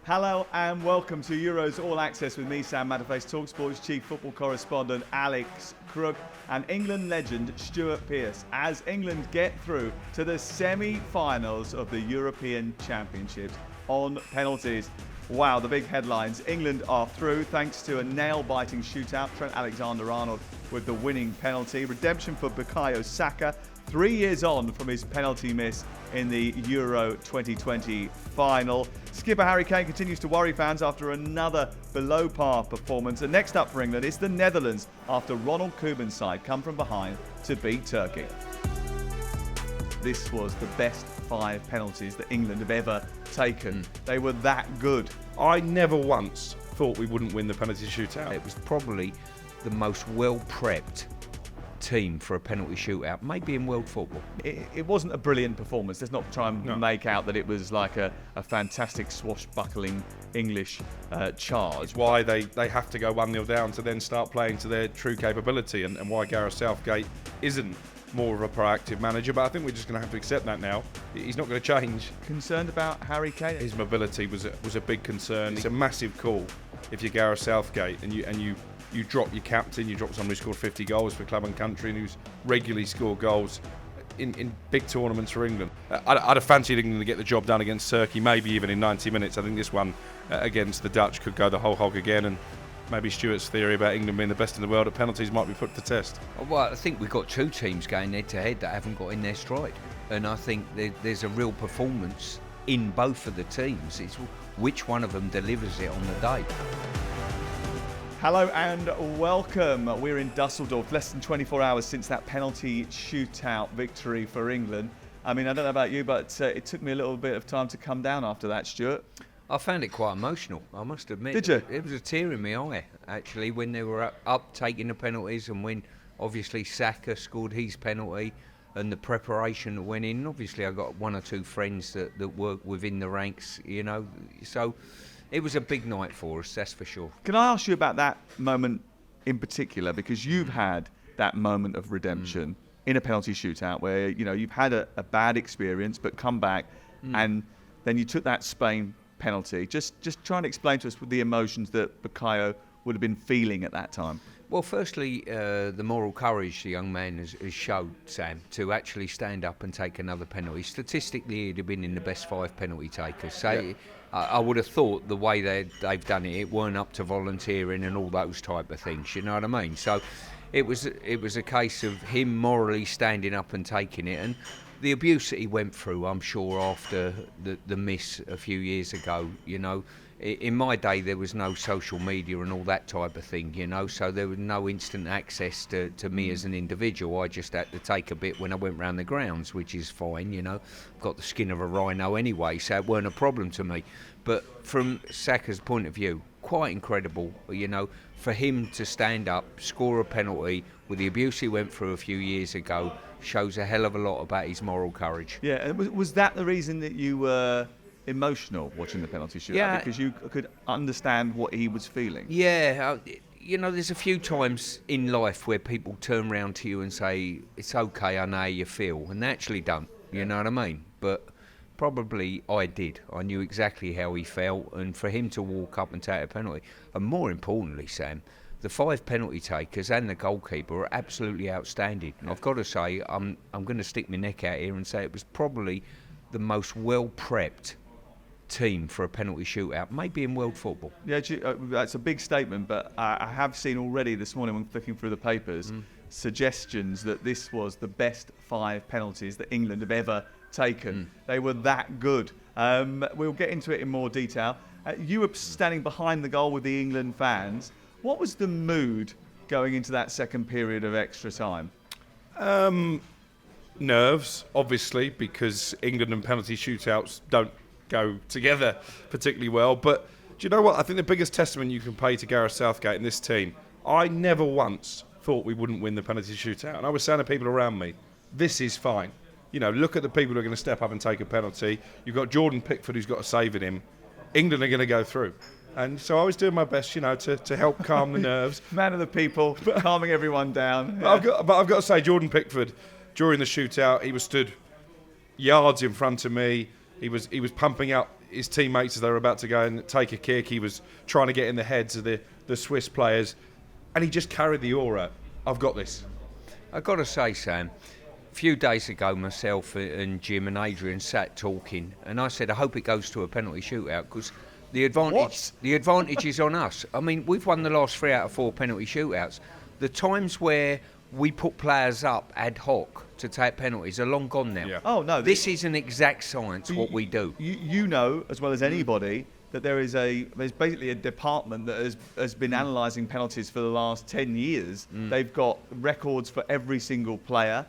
Hello and welcome to Euros All Access with me, Sam Matterface, talkSPORT's chief football correspondent Alex Crook and England legend Stuart Pearce as England get through to the semi-finals of the European Championships on penalties. Wow, the big headlines. England are through thanks to a nail-biting shootout. Trent Alexander-Arnold with the winning penalty. Redemption for Bukayo Saka, 3 years on from his penalty miss in the Euro 2020 final. Skipper Harry Kane continues to worry fans after another below-par performance. And next up for England is the Netherlands after Ronald Koeman's side come from behind to beat Turkey. This was the best 5 penalties that England have ever taken. They were that good. I never once thought we wouldn't win the penalty shootout. It was probably the most well-prepped team for a penalty shootout, maybe in world football. It wasn't a brilliant performance. Let's not try and make out that it was like a fantastic swashbuckling English charge. It's why they have to go 1-0 down to then start playing to their true capability, and why Gareth Southgate isn't more of a proactive manager. But I think we're just going to have to accept that now. He's not going to change. Concerned about Harry Kane? His mobility was a big concern. It's a massive call if you're Gareth Southgate and you drop your captain, you drop someone who scored 50 goals for club and country and who's regularly scored goals in big tournaments for England. I'd have fancied England to get the job done against Turkey, maybe even in 90 minutes. I think this one against the Dutch could go the whole hog again, and maybe Stuart's theory about England being the best in the world at penalties might be put to test. Well, I think we've got 2 teams going head-to-head that haven't got in their stride. And I think there's a real performance in both of the teams. It's which one of them delivers it on the day. Hello and welcome. We're in Dusseldorf, less than 24 hours since that penalty shootout victory for England. I mean, I don't know about you, but it took me a little bit of time to come down after that, Stuart. I found it quite emotional, I must admit. Did you? It was a tear in my eye, actually, when they were up taking the penalties, and when obviously Saka scored his penalty and the preparation that went in. Obviously, I got 1 or 2 friends that work within the ranks, you know, so it was a big night for us, that's for sure. Can I ask you about that moment in particular? Because you've had that moment of redemption in a penalty shootout where, you know, you've had a bad experience but come back and then you took that Spain penalty. Just try and explain to us the emotions that Bukayo would have been feeling at that time. Well, firstly, the moral courage the young man has showed, Sam, to actually stand up and take another penalty. Statistically, he'd have been in the best 5 penalty takers. So yeah. I would have thought the way they've done it weren't up to volunteering and all those type of things, you know what I mean? So it was a case of him morally standing up and taking it. And the abuse that he went through, I'm sure, after the miss a few years ago, you know, in my day there was no social media and all that type of thing, you know, so there was no instant access to me as an individual. I just had to take a bit when I went round the grounds, which is fine, you know. Got the skin of a rhino anyway, so it weren't a problem to me. But from Saka's point of view, quite incredible, you know, for him to stand up, score a penalty with the abuse he went through a few years ago, shows a hell of a lot about his moral courage. Yeah, and was that the reason that you were emotional watching the penalty shootout? Yeah. Because you could understand what he was feeling? Yeah, you know, there's a few times in life where people turn around to you and say, it's okay, I know how you feel, and they actually don't, you know what I mean? But probably I did. I knew exactly how he felt, and for him to walk up and take a penalty, and more importantly, Sam, the 5 penalty takers and the goalkeeper are absolutely outstanding. And I've got to say, I'm going to stick my neck out here and say it was probably the most well-prepped team for a penalty shootout, maybe in world football. Yeah, that's a big statement, but I have seen already this morning when flicking through the papers suggestions that this was the best 5 penalties that England have ever taken. They were that good. We'll get into it in more detail. You were standing behind the goal with the England fans. What was the mood going into that second period of extra time? Nerves, obviously, because England and penalty shootouts don't go together particularly well. But do you know what? I think the biggest testament you can pay to Gareth Southgate and this team, I never once thought we wouldn't win the penalty shootout. And I was saying to people around me, this is fine. You know, look at the people who are going to step up and take a penalty. You've got Jordan Pickford who's got a save in him. England are going to go through. And so I was doing my best, you know, to help calm the nerves. Man of the people, calming everyone down. Yeah. But I've got to say, Jordan Pickford, during the shootout, he was stood yards in front of me. He was pumping out his teammates as they were about to go and take a kick. He was trying to get in the heads of the Swiss players, and he just carried the aura. I've got this. I've got to say, Sam, a few days ago, myself and Jim and Adrian sat talking, and I said, I hope it goes to a penalty shootout, because the advantage is on us. I mean, we've won the last 3 out of 4 penalty shootouts. The times where we put players up ad hoc to take penalties are long gone now. Yeah. Oh no, This is an exact science, what we do. You know as well as anybody that there's basically a department that has been analysing penalties for the last 10 years. They've got records for every single player.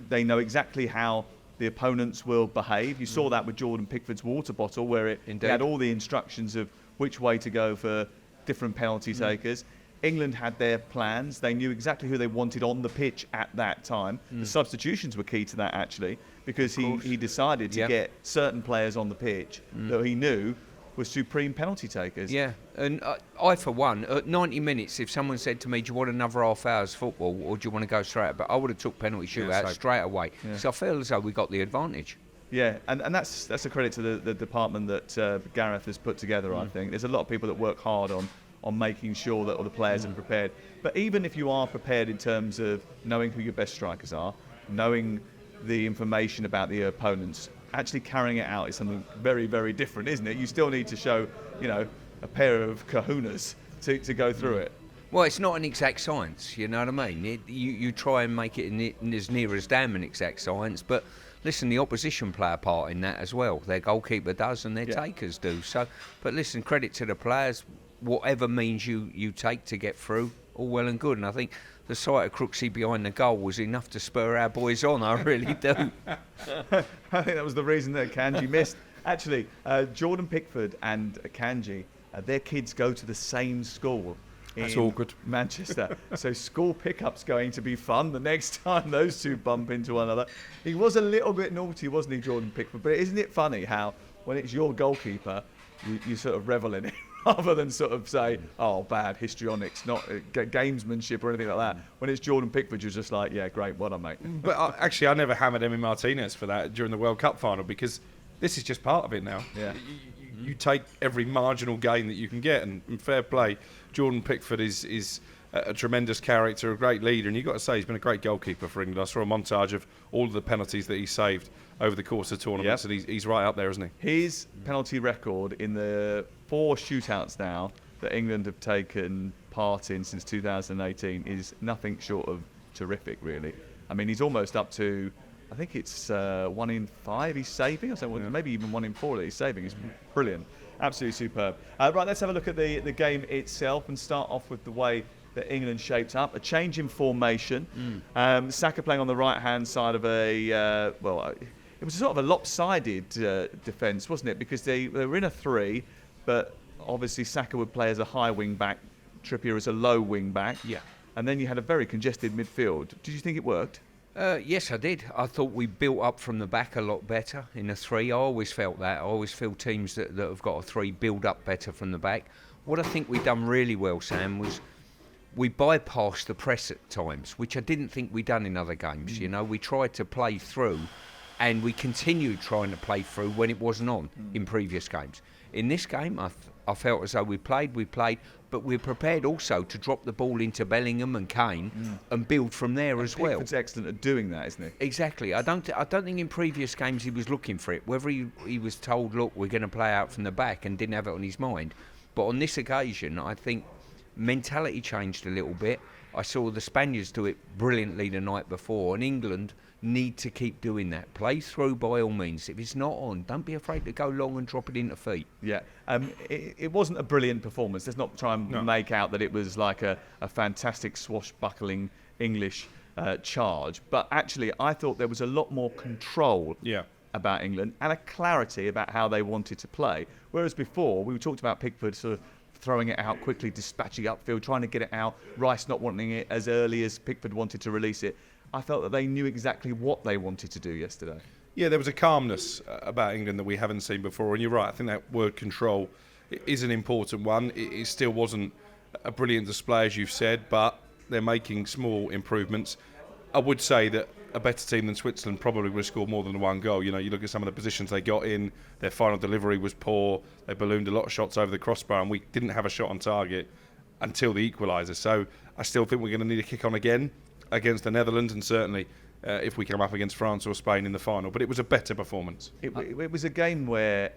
They know exactly how the opponents will behave. You saw that with Jordan Pickford's water bottle, where it had all the instructions of which way to go for different penalty takers. England had their plans. They knew exactly who they wanted on the pitch at that time. The substitutions were key to that, actually, because he decided to get certain players on the pitch that he knew were supreme penalty takers. Yeah, and I, for one, at 90 minutes, if someone said to me, do you want another half hour's football or do you want to go straight? But I would have took penalty shootout straight away. Yeah. So I feel as though we got the advantage. Yeah, and that's a credit to the department that Gareth has put together, I think. There's a lot of people that work hard on making sure that all the players are prepared. But even if you are prepared in terms of knowing who your best strikers are, knowing the information about the opponents, actually carrying it out is something very, very different, isn't it? You still need to show, a pair of kahunas to go through it. Well, it's not an exact science, you know what I mean? You try and make it as near as damn an exact science, but listen, the opposition play a part in that as well. Their goalkeeper does and their takers do. So, but listen, credit to the players. Whatever means you take to get through, all well and good. And I think the sight of Crooksy behind the goal was enough to spur our boys on. I really do. I think that was the reason that Kanji missed. Actually, Jordan Pickford and Kanji, their kids go to the same school. That's awkward. Manchester. So school pickup's going to be fun the next time those two bump into one another. He was a little bit naughty, wasn't he, Jordan Pickford? But isn't it funny how when it's your goalkeeper, you sort of revel in it? Rather than sort of say, oh, bad histrionics, not gamesmanship or anything like that. When it's Jordan Pickford, you're just like, yeah, great, well done, mate. But actually, I never hammered Emi Martinez for that during the World Cup final, because this is just part of it now. Yeah. You take every marginal gain that you can get, and fair play. Jordan Pickford is a tremendous character, a great leader, and you've got to say he's been a great goalkeeper for England. I saw a montage of all of the penalties that he saved over the course of tournaments, and he's right up there, isn't he? His penalty record in the 4 shootouts now that England have taken part in since 2018 is nothing short of terrific, really. I mean, he's almost up to, I think it's 1 in 5 he's saving, or maybe even 1 in 4 that he's saving. It's brilliant. Absolutely superb. Right, let's have a look at the game itself and start off with the way that England shaped up. A change in formation. Saka playing on the right-hand side of it was sort of a lopsided defence, wasn't it? Because they were in a 3, but obviously Saka would play as a high wing-back, Trippier as a low wing-back. Yeah. And then you had a very congested midfield. Did you think it worked? Yes, I did. I thought we built up from the back a lot better in a 3. I always felt that. I always feel teams that have got a 3 build up better from the back. What I think we've done really well, Sam, was we bypassed the press at times, which I didn't think we'd done in other games. You know, we tried to play through, and we continued trying to play through when it wasn't on in previous games. In this game, I felt as though we played, but we're prepared also to drop the ball into Bellingham and Kane and build from there as well. Pickford's excellent at doing that, isn't he? Exactly. I don't think in previous games he was looking for it. Whether he was told, look, we're going to play out from the back, and didn't have it on his mind. But on this occasion, I think mentality changed a little bit. I saw the Spaniards do it brilliantly the night before, and England need to keep doing that. Play through by all means. If it's not on, don't be afraid to go long and drop it into feet. Yeah, it wasn't a brilliant performance. Let's not try and make out that it was like a fantastic swashbuckling English charge. But actually, I thought there was a lot more control about England and a clarity about how they wanted to play. Whereas before, we talked about Pickford sort of throwing it out quickly, dispatching upfield, trying to get it out, Rice not wanting it as early as Pickford wanted to release it. I felt that they knew exactly what they wanted to do yesterday. Yeah, there was a calmness about England that we haven't seen before, and you're right, I think that word control is an important one. It still wasn't a brilliant display, as you've said, but they're making small improvements. I would say that a better team than Switzerland probably would have scored more than one goal. You know, you look at some of the positions they got in, their final delivery was poor, they ballooned a lot of shots over the crossbar, and we didn't have a shot on target until the equaliser. So I still think we're going to need a kick on again against the Netherlands, and certainly if we come up against France or Spain in the final. But it was a better performance. It was a game where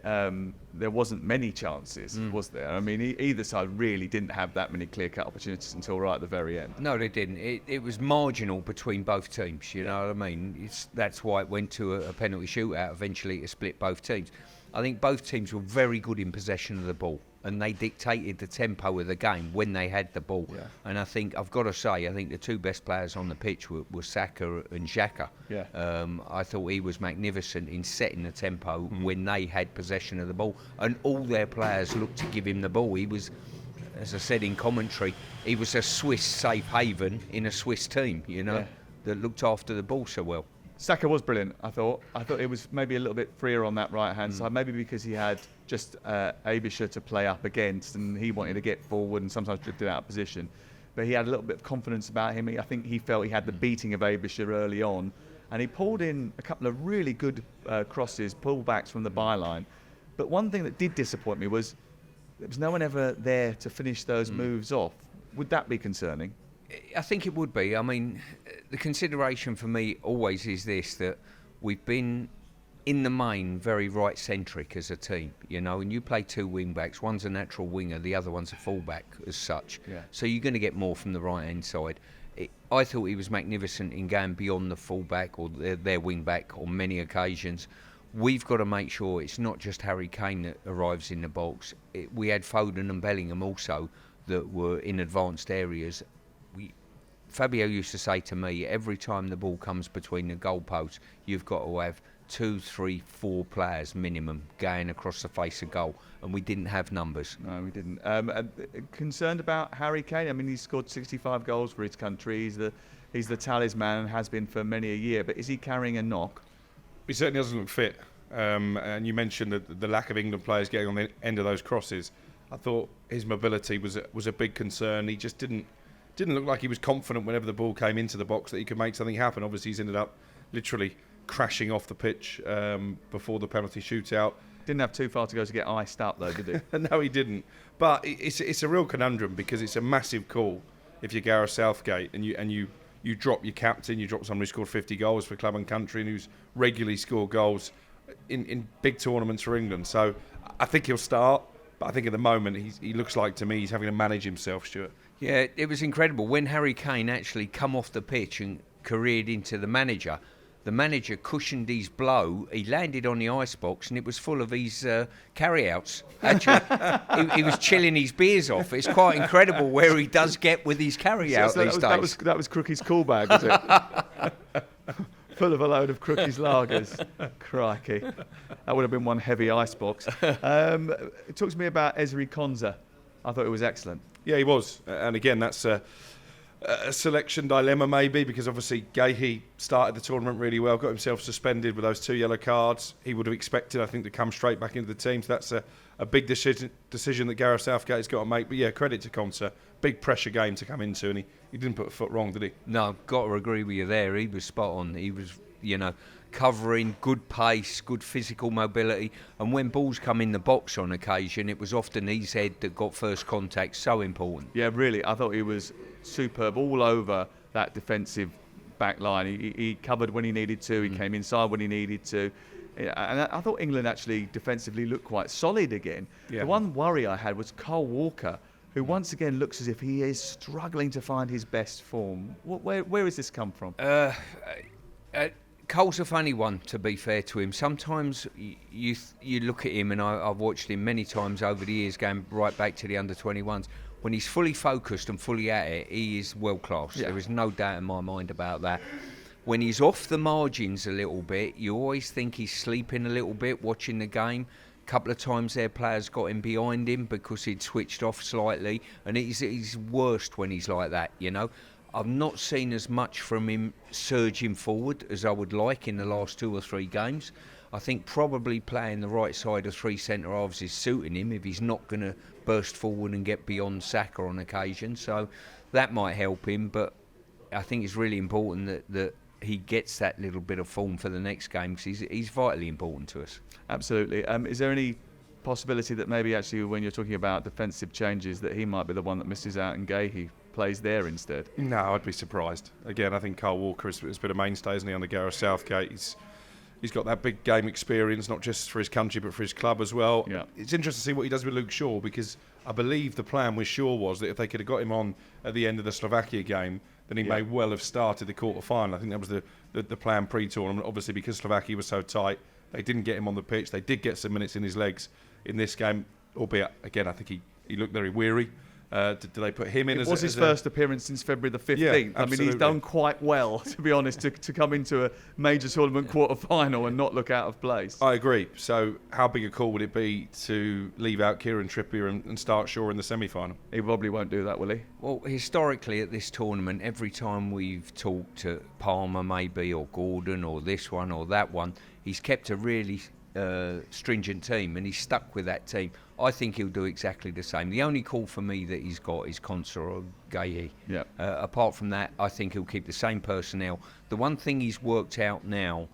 there wasn't many chances, was there? I mean, either side really didn't have that many clear-cut opportunities until right at the very end. No, they didn't. It was marginal between both teams, you know what I mean? That's why it went to a penalty shootout eventually to split both teams. I think both teams were very good in possession of the ball, and they dictated the tempo of the game when they had the ball. Yeah. And I think, I've got to say, I think the two best players on the pitch were Saka and Xhaka. Yeah. I thought he was magnificent in setting the tempo when they had possession of the ball, and all their players looked to give him the ball. He was, as I said in commentary, he was a Swiss safe haven in a Swiss team, you know, that looked after the ball so well. Saka was brilliant, I thought. I thought it was maybe a little bit freer on that right-hand side, maybe because he had just Abisha to play up against, and he wanted to get forward and sometimes drifted out of position. But he had a little bit of confidence about him. I think he felt he had the beating of Abisha early on, and he pulled in a couple of really good crosses, pullbacks from the byline. But one thing that did disappoint me was there was no one ever there to finish those moves off. Would that be concerning? I think it would be. I mean, the consideration for me always is this, that we've been, in the main, very right-centric as a team, you know, and you play two wing-backs, one's a natural winger, the other one's a full-back as such. Yeah. So you're going to get more from the right-hand side. I thought he was magnificent in going beyond the full-back or their wing-back on many occasions. We've got to make sure it's not just Harry Kane that arrives in the box. We had Foden and Bellingham also that were in advanced areas. Fabio used to say to me, every time the ball comes between the goalposts, you've got to have 2, 3, 4 players minimum going across the face of goal, and we didn't have numbers. No, we didn't. Concerned about Harry Kane? I mean, he's scored 65 goals for his country. He's the talisman and has been for many a year, but is he carrying a knock? He certainly doesn't look fit. And you mentioned the lack of England players getting on the end of those crosses. I thought his mobility was a big concern. He just didn't look like he was confident whenever the ball came into the box that he could make something happen. Obviously, he's ended up literally crashing off the pitch before the penalty shootout. Didn't have too far to go to get iced up, though, did he? No, he didn't. But it's a real conundrum because it's a massive call if you're Gareth Southgate and you drop your captain, you drop someone who scored 50 goals for club and country and who's regularly scored goals in big tournaments for England. So I think he'll start, but I think at the moment he looks like, to me, he's having to manage himself, Stuart. Yeah, it was incredible. When Harry Kane actually come off the pitch and careered into the manager cushioned his blow. He landed on the icebox and it was full of his carry-outs. Actually, he was chilling his beers off. It's quite incredible where he does get with his carry-out these days. That was Crookie's call bag, was it? Full of a load of Crookie's lagers. Crikey. That would have been one heavy icebox. It talks to me about Ezri Konsa. I thought it was excellent. Yeah, he was. And again, that's a selection dilemma maybe, because obviously Gahey started the tournament really well, got himself suspended with those 2 yellow cards. He would have expected, I think, to come straight back into the team. So that's a big decision that Gareth Southgate has got to make. But yeah, credit to Konsa. Big pressure game to come into, and he didn't put a foot wrong, did he? No, got to agree with you there. He was spot on. He was, covering, good pace, good physical mobility. And when balls come in the box on occasion, it was often his head that got first contact. So important. Yeah, really. I thought he was superb all over that defensive back line. He covered when he needed to. He came inside when he needed to. And I thought England actually defensively looked quite solid again. Yeah. The one worry I had was Kyle Walker, who once again looks as if he is struggling to find his best form. Where has this come from? Cole's a funny one, to be fair to him. Sometimes you look at him, and I've watched him many times over the years, going right back to the under-21s. When he's fully focused and fully at it, he is world class. Yeah. There is no doubt in my mind about that. When he's off the margins a little bit, you always think he's sleeping a little bit, watching the game. A couple of times their players got him behind him because he'd switched off slightly, and he's worst when he's like that, I've not seen as much from him surging forward as I would like in the last 2 or 3 games. I think probably playing the right side of 3 centre-halves is suiting him if he's not going to burst forward and get beyond Saka on occasion. So that might help him, but I think it's really important that he gets that little bit of form for the next game, because he's vitally important to us. Absolutely. Is there any possibility that maybe actually when you're talking about defensive changes that he might be the one that misses out and Gahey plays there instead? No, I'd be surprised. Again, I think Kyle Walker has been a mainstay, isn't he, under Gareth Southgate? He's got that big game experience, not just for his country but for his club as well. Yeah. It's interesting to see what he does with Luke Shaw, because I believe the plan with Shaw was that if they could have got him on at the end of the Slovakia game, then he may well have started the quarter-final. I think that was the plan pre-tournament. Obviously, because Slovakia was so tight, they didn't get him on the pitch. They did get some minutes in his legs in this game, albeit, again, I think he looked very weary. Did they put him in? It was his first appearance since February the 15th. Yeah, I mean, he's done quite well, to be honest, to come into a major tournament quarter-final and not look out of place. I agree. So how big a call would it be to leave out Kieran Trippier and start Shaw in the semi-final? He probably won't do that, will he? Well, historically at this tournament, every time we've talked to Palmer maybe, or Gordon, or this one or that one, he's kept a really stringent team, and he's stuck with that team. I think he'll do exactly the same. The only call for me that he's got is Konsa or Gahey. Yeah. Apart from that, I think he'll keep the same personnel. The one thing he's worked out now,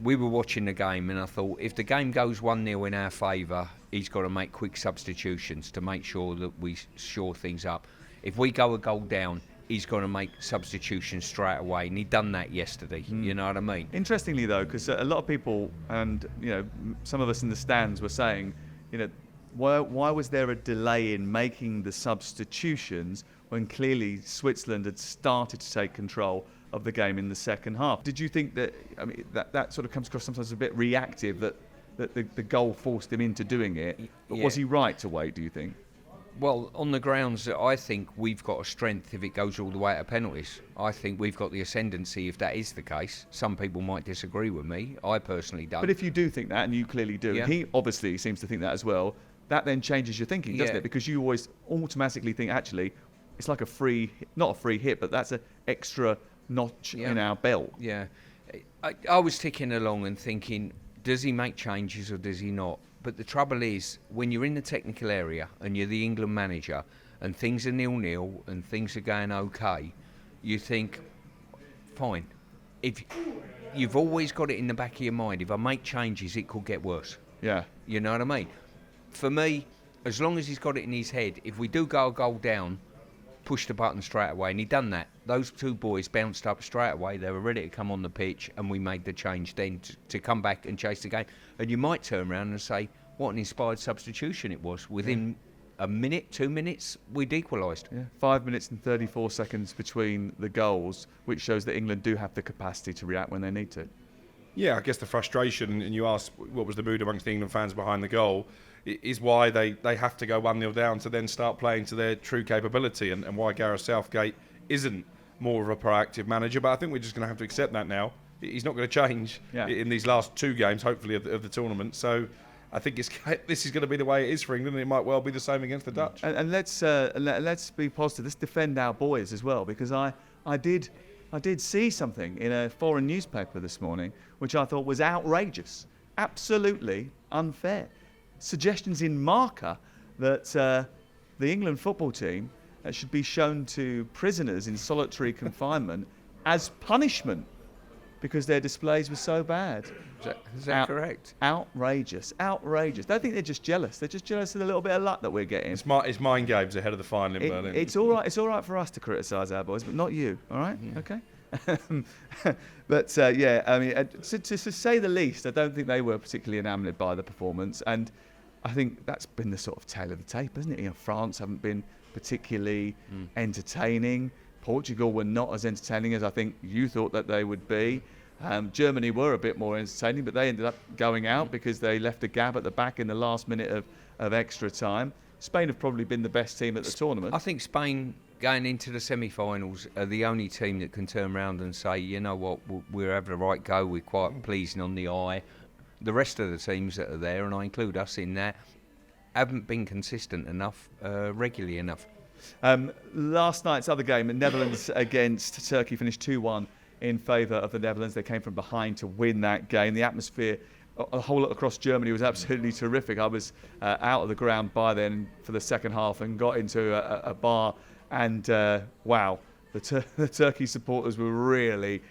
we were watching the game, and I thought if the game goes 1-0 in our favour, he's got to make quick substitutions to make sure that we shore things up. If we go a goal down, he's going to make substitutions straight away, and he done that yesterday. You know what I mean? Interestingly, though, because a lot of people and some of us in the stands were saying, why was there a delay in making the substitutions when clearly Switzerland had started to take control of the game in the second half? Did you think that? I mean, that sort of comes across sometimes a bit reactive, that the goal forced him into doing it. But was he right to wait, do you think? Well, on the grounds that I think we've got a strength if it goes all the way to penalties. I think we've got the ascendancy if that is the case. Some people might disagree with me. I personally don't. But if you do think that, and you clearly do, Yeah. he obviously seems to think that as well, that then changes your thinking, doesn't Yeah. it? Because you always automatically think, actually, it's like not a free hit, but that's an extra notch in our belt. Yeah. I was ticking along and thinking, does he make changes or does he not? But the trouble is, when you're in the technical area and you're the England manager and things are 0-0 and things are going okay, you think, fine. If you've always got it in the back of your mind, if I make changes, it could get worse. Yeah. You know what I mean? For me, as long as he's got it in his head, if we do go a goal down, push the button straight away. And he done that. Those two boys bounced up straight away. They were ready to come on the pitch, and we made the change then to come back and chase the game. And you might turn around and say, what an inspired substitution it was. Within a minute, 2 minutes, we'd equalised. Yeah. 5 minutes and 34 seconds between the goals, which shows that England do have the capacity to react when they need to. Yeah, I guess the frustration, and you asked what was the mood amongst the England fans behind the goal, is why they have to go 1-0 down to then start playing to their true capability, and why Gareth Southgate isn't more of a proactive manager. But I think we're just going to have to accept that now. He's not going to change in these last two games, hopefully, of the tournament. So I think this is going to be the way it is for England, and it might well be the same against the Dutch. And let's be positive. Let's defend our boys as well, because I did see something in a foreign newspaper this morning which I thought was outrageous, absolutely unfair. Suggestions in Marca that the England football team should be shown to prisoners in solitary confinement as punishment because their displays were so bad. Is that correct? Outrageous. Don't think they're just jealous. They're just jealous of the little bit of luck that we're getting. It's mind games ahead of the final in Berlin. It's all right. It's all right for us to criticise our boys, but not you. All right? Yeah. Okay. But I mean, to say the least, I don't think they were particularly enamoured by the performance, and I think that's been the sort of tale of the tape, hasn't it? France haven't been particularly entertaining. Portugal were not as entertaining as I think you thought that they would be. Germany were a bit more entertaining, but they ended up going out because they left a gap at the back in the last minute of extra time. Spain have probably been the best team at the tournament. I think Spain, going into the semi-finals, are the only team that can turn around and say, you know what, we're having a right go, we're quite pleasing on the eye. The rest of the teams that are there, and I include us in that, haven't been consistent enough, regularly enough. Last night's other game, Netherlands against Turkey, finished 2-1 in favour of the Netherlands. They came from behind to win that game. The atmosphere a whole lot across Germany was absolutely terrific. I was out of the ground by then for the second half and got into a bar, and wow, the Turkey supporters were really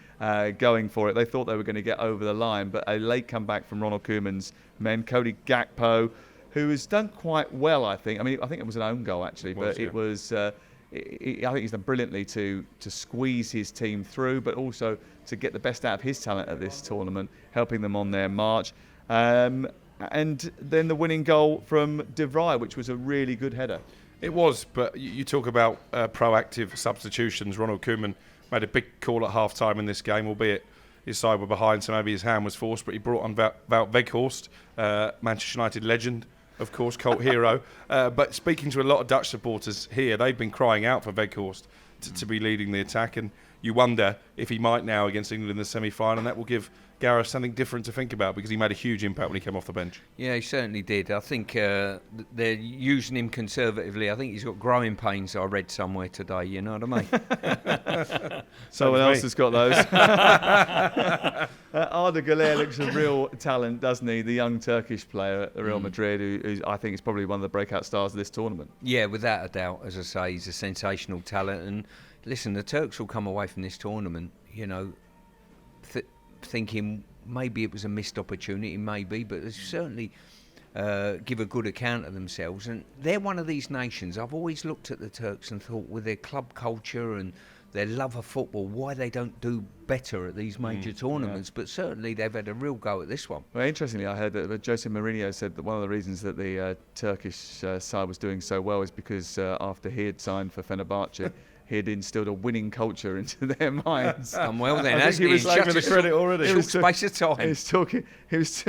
going for it. They thought they were going to get over the line, but a late comeback from Ronald Koeman's men, Cody Gakpo, who has done quite well, I think. I mean, I think it was an own goal, actually, but it was... I think he's done brilliantly to squeeze his team through, but also to get the best out of his talent at this tournament, helping them on their march. And then the winning goal from De Vrij, which was a really good header. It was, but you talk about proactive substitutions. Ronald Koeman made a big call at half-time in this game, albeit his side were behind, so maybe his hand was forced, but he brought on Wout Weghorst, Manchester United legend, of course, cult hero. But speaking to a lot of Dutch supporters here, they've been crying out for Weghorst to be leading the attack, and you wonder if he might now against England in the semi-final, and that will give Gareth something different to think about, because he made a huge impact when he came off the bench. Yeah, he certainly did. I think they're using him conservatively. I think he's got growing pains, I read somewhere today, you know what I mean? Someone else has got those. Arda Güler looks a real talent, doesn't he? The young Turkish player at Real Madrid, who I think is probably one of the breakout stars of this tournament. Yeah, without a doubt. As I say, he's a sensational talent. And listen, the Turks will come away from this tournament, you know, thinking maybe it was a missed opportunity, maybe, but they certainly give a good account of themselves. And they're one of these nations. I've always looked at the Turks and thought, with their club culture and their love of football, why they don't do better at these major tournaments. But certainly they've had a real go at this one. Well, interestingly, I heard that Jose Mourinho said that one of the reasons that the Turkish side was doing so well is because after he had signed for Fenerbahce, he had instilled a winning culture into their minds. Done well then, hasn't he? He was taking the credit already. Short space of time. He was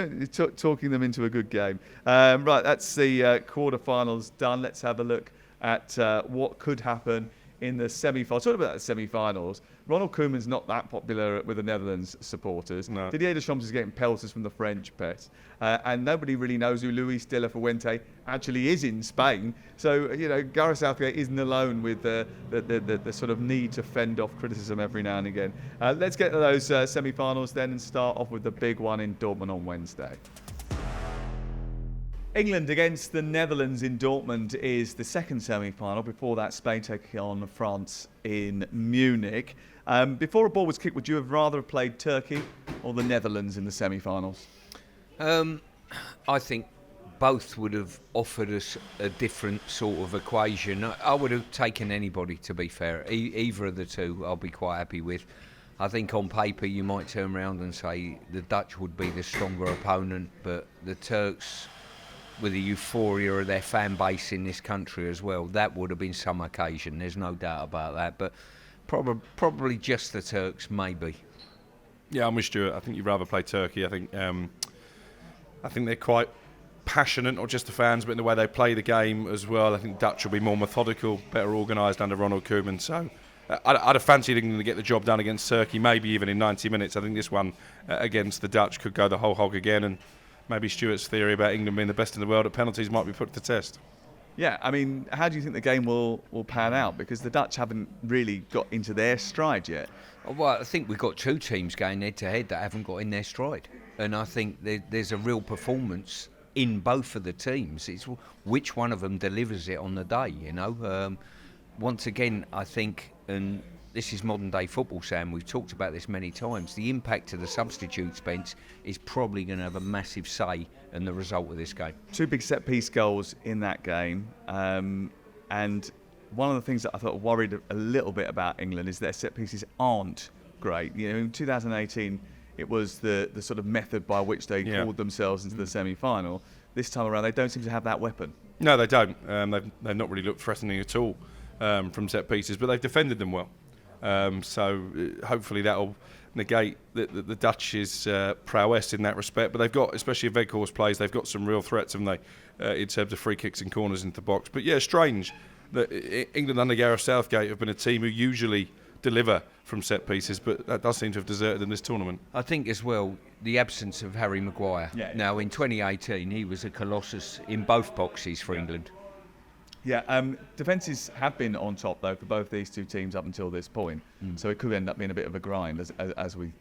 talking them into a good game. Right, that's the quarterfinals done. Let's have a look at what could happen in the semi-finals. Talking about the semi-finals, Ronald Koeman's not that popular with the Netherlands supporters. No. Didier Deschamps is getting pelters from the French press. And nobody really knows who Luis de la Fuente actually is in Spain. So, you know, Gareth Southgate isn't alone with the sort of need to fend off criticism every now and again. Let's get to those semi-finals then and start off with the big one in Dortmund on Wednesday. England against the Netherlands in Dortmund is the second semi-final. Before that, Spain taking on France in Munich. Before a ball was kicked, would you have rather have played Turkey or the Netherlands in the semi-finals? I think both would have offered us a different sort of equation. I would have taken anybody, to be fair. Either of the two I'll be quite happy with. I think on paper you might turn around and say the Dutch would be the stronger opponent, but the Turks, with the euphoria of their fan base in this country as well, that would have been some occasion. There's no doubt about that. But probably just the Turks, maybe. Yeah, I'm with Stuart. I think you'd rather play Turkey. I think they're quite passionate, not just the fans, but in the way they play the game as well. I think Dutch will be more methodical, better organised under Ronald Koeman. So I'd have fancied England to get the job done against Turkey, maybe even in 90 minutes. I think this one against the Dutch could go the whole hog again, and maybe Stuart's theory about England being the best in the world at penalties might be put to the test. Yeah, I mean, how do you think the game will pan out? Because the Dutch haven't really got into their stride yet. Well, I think we've got two teams going head-to-head that haven't got in their stride. And I think there's a real performance in both of the teams. It's which one of them delivers it on the day, you know. Once again, I think, and this is modern-day football, Sam, we've talked about this many times, the impact of the substitutes bench is probably going to have a massive say in the result of this game. Two big set-piece goals in that game. And one of the things that I thought worried a little bit about England is their set-pieces aren't great. You know, in 2018, it was the sort of method by which they called themselves into the semi-final. This time around, they don't seem to have that weapon. No, they don't. They've not really looked threatening at all from set-pieces, but they've defended them well. So hopefully that'll negate the Dutch's prowess in that respect. But they've got, especially if Weghorst plays, they've got some real threats, haven't they, in terms of free kicks and corners into the box. But yeah, strange that England under Gareth Southgate have been a team who usually deliver from set pieces, but that does seem to have deserted in this tournament. I think as well the absence of Harry Maguire. Yeah. Now in 2018 he was a colossus in both boxes for England. Yeah, defences have been on top though for both these two teams up until this point, so it could end up being a bit of a grind as we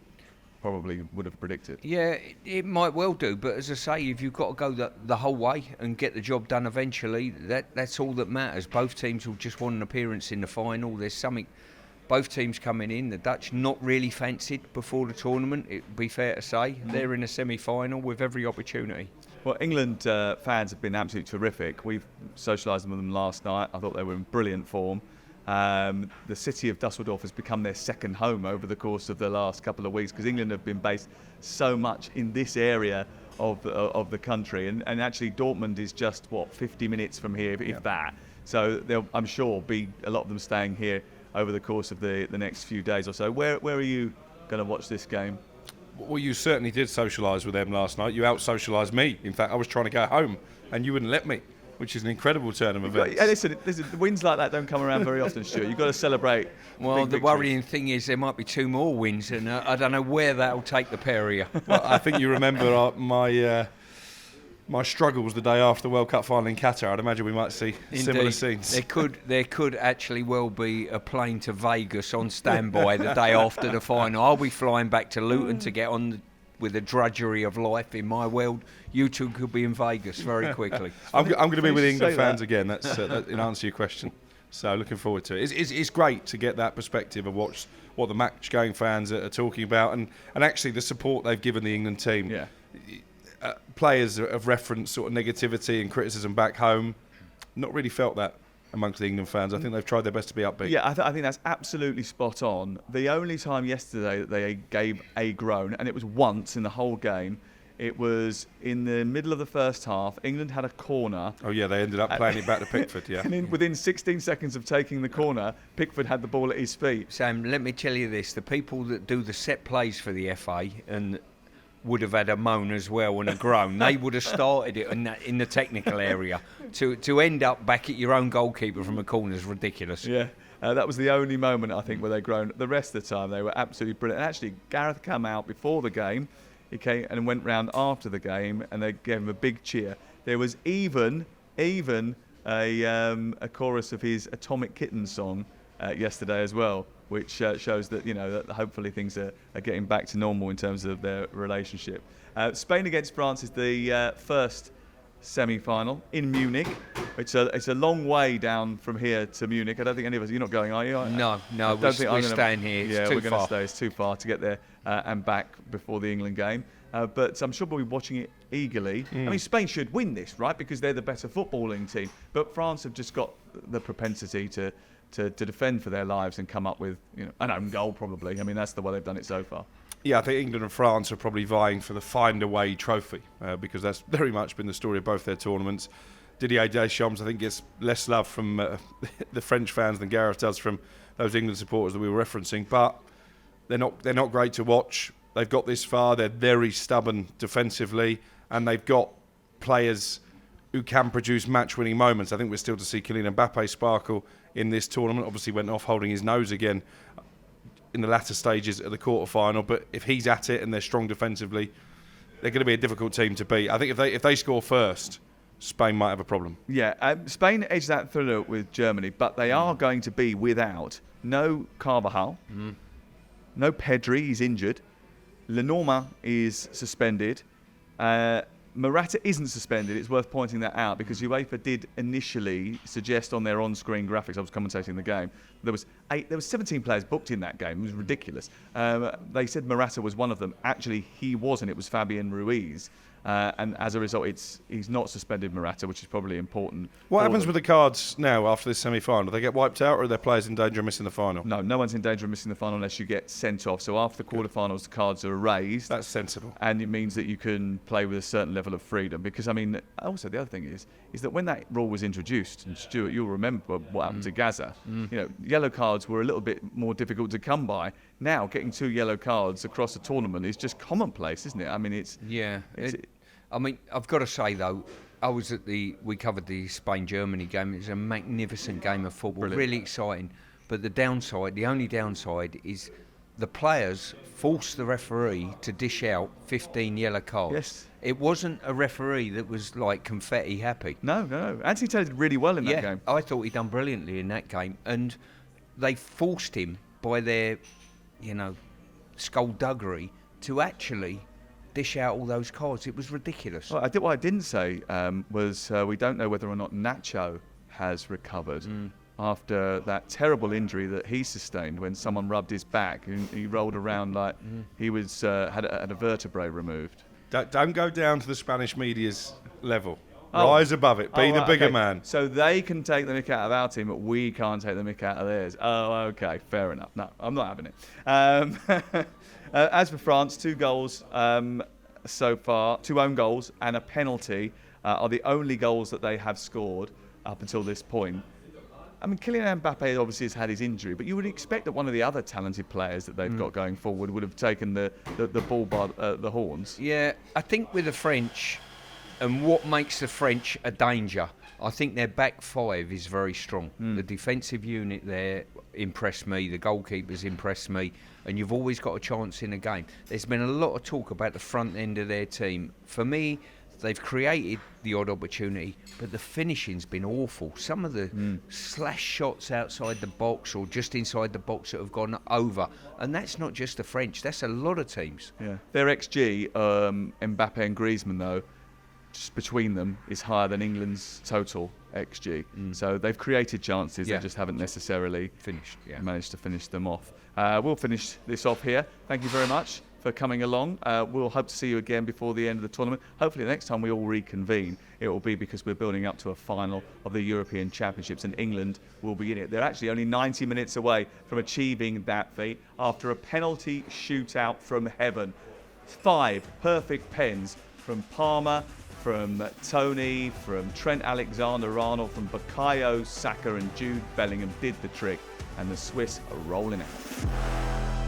probably would have predicted. Yeah, it might well do, but as I say, if you've got to go the whole way and get the job done eventually, that's all that matters. Both teams will just want an appearance in the final. There's something both teams coming in, the Dutch not really fancied before the tournament, it would be fair to say. They're in a semi-final with every opportunity. Well, England fans have been absolutely terrific. We've socialised with them last night. I thought they were in brilliant form. The city of Dusseldorf has become their second home over the course of the last couple of weeks, because England have been based so much in this area of the country. And actually Dortmund is just, 50 minutes from here, if that. So there'll, I'm sure, be a lot of them staying here over the course of the next few days or so. Where are you going to watch this game? Well, you certainly did socialise with them last night. You out-socialised me. In fact, I was trying to go home and you wouldn't let me, which is an incredible turn of events. Listen, wins like that don't come around very often, Stuart. You've got to celebrate. Well, big the victories. worrying thing is there might be 2 more wins, and I don't know where that'll take the pair of you. Well, I think you remember my struggles the day after the World Cup final in Qatar. I'd imagine we might see similar scenes. There could actually well be a plane to Vegas on standby the day after the final. I'll be flying back to Luton to get on with the drudgery of life in my world. You two could be in Vegas very quickly. I'm going to be with England say fans that. again. That's in answer to your question. So looking forward to it. It's great to get that perspective of what the match-going fans are talking about, and actually the support they've given the England team. Yeah. Players have referenced sort of negativity and criticism back home. Not really felt that amongst the England fans. I think they've tried their best to be upbeat. Yeah, I think that's absolutely spot on. The only time yesterday that they gave a groan, and it was once in the whole game, it was in the middle of the first half. England had a corner. Oh yeah, they ended up playing it back to Pickford. Yeah. And within 16 seconds of taking the corner, Pickford had the ball at his feet. Sam, let me tell you this. The people that do the set plays for the FA and would have had a moan as well and a groan. They would have started it in the technical area. To end up back at your own goalkeeper from a corner is ridiculous. Yeah, that was the only moment, I think, where they groaned. The rest of the time, they were absolutely brilliant. And actually, Gareth came out before the game. He came and went round after the game, and they gave him a big cheer. There was even a chorus of his Atomic Kitten song yesterday as well, which shows that that hopefully things are getting back to normal in terms of their relationship. Spain against France is the first semi-final in Munich. It's a long way down from here to Munich. I don't think any of us. You're not going, are you? No, we're staying here. It's too we're going far. to stay. It's too far to get there and back before the England game. But I'm sure we'll be watching it eagerly. I mean, Spain should win this, right? Because they're the better footballing team. But France have just got the propensity to defend for their lives and come up with an own goal, probably. I mean, that's the way they've done it so far. Yeah, I think England and France are probably vying for the find-a-way trophy because that's very much been the story of both their tournaments. Didier Deschamps, I think, gets less love from the French fans than Gareth does from those England supporters that we were referencing. But they're not great to watch. They've got this far. They're very stubborn defensively, and they've got players who can produce match-winning moments. I think we're still to see Kylian Mbappe sparkle in this tournament. Obviously went off holding his nose again in the latter stages of the quarter-final, but if he's at it and they're strong defensively, they're going to be a difficult team to beat. I think if they score first, Spain might have a problem. Yeah, Spain edged that thriller with Germany, but they are going to be without no Carvajal, no Pedri, he's injured, Lenormand is suspended, Morata isn't suspended. It's worth pointing that out because UEFA did initially suggest on their on-screen graphics, I was commentating the game, there was 17 players booked in that game. It was ridiculous. They said Morata was one of them. Actually, he wasn't. It was Fabian Ruiz. And as a result, he's not suspended Morata, which is probably important. What happens with the cards now after this semi-final? Do they get wiped out or are their players in danger of missing the final? No one's in danger of missing the final unless you get sent off. So after the quarterfinals, the cards are erased. That's sensible. And it means that you can play with a certain level of freedom. Because, I mean, also the other thing is that when that rule was introduced, and Stuart, you'll remember what happened to Gaza, yellow cards were a little bit more difficult to come by. Now, getting 2 yellow cards across a tournament is just commonplace, isn't it? I mean, it's... Yeah. I mean, I've got to say, though, we covered the Spain-Germany game. It was a magnificent game of football, Brilliant. Really exciting. But the only downside is the players forced the referee to dish out 15 yellow cards. Yes. It wasn't a referee that was like confetti happy. No. Anthony Taylor did really well in that game. I thought he'd done brilliantly in that game. And they forced him by their, skullduggery to actually dish out all those cards. It was ridiculous. Well, what I didn't say was we don't know whether or not Nacho has recovered. after that terrible injury that he sustained when someone rubbed his back and he rolled around like he was had a vertebrae removed. Don't go down to the Spanish media's level. Oh. Rise above it. Be the Right, bigger okay. man. So they can take the mick out of our team, but we can't take the mick out of theirs. Oh, okay, fair enough. No, I'm not having it. As for France, 2 goals so far, 2 own goals and a penalty are the only goals that they have scored up until this point. I mean, Kylian Mbappe obviously has had his injury, but you would expect that one of the other talented players that they've got going forward would have taken the ball by the horns. Yeah, I think with the French, and what makes the French a danger, I think their back 5 is very strong. The defensive unit there impressed me, the goalkeepers impressed me, and you've always got a chance in a game. There's been a lot of talk about the front end of their team. For me, they've created the odd opportunity, but the finishing's been awful. Some of the slash shots outside the box or just inside the box that have gone over, and that's not just the French, that's a lot of teams. Yeah. Their XG, Mbappe and Griezmann, though, just between them, is higher than England's total XG. So they've created chances, Yeah. they just haven't necessarily Finished, yeah. managed to finish them off. We'll finish this off here. Thank you very much for coming along. We'll hope to see you again before the end of the tournament. Hopefully the next time we all reconvene, it will be because we're building up to a final of the European Championships and England will be in it. They're actually only 90 minutes away from achieving that feat after a penalty shootout from heaven. 5 perfect pens from Palmer, from Tony, from Trent Alexander-Arnold, from Bukayo Saka and Jude Bellingham did the trick, and the Swiss are rolling out.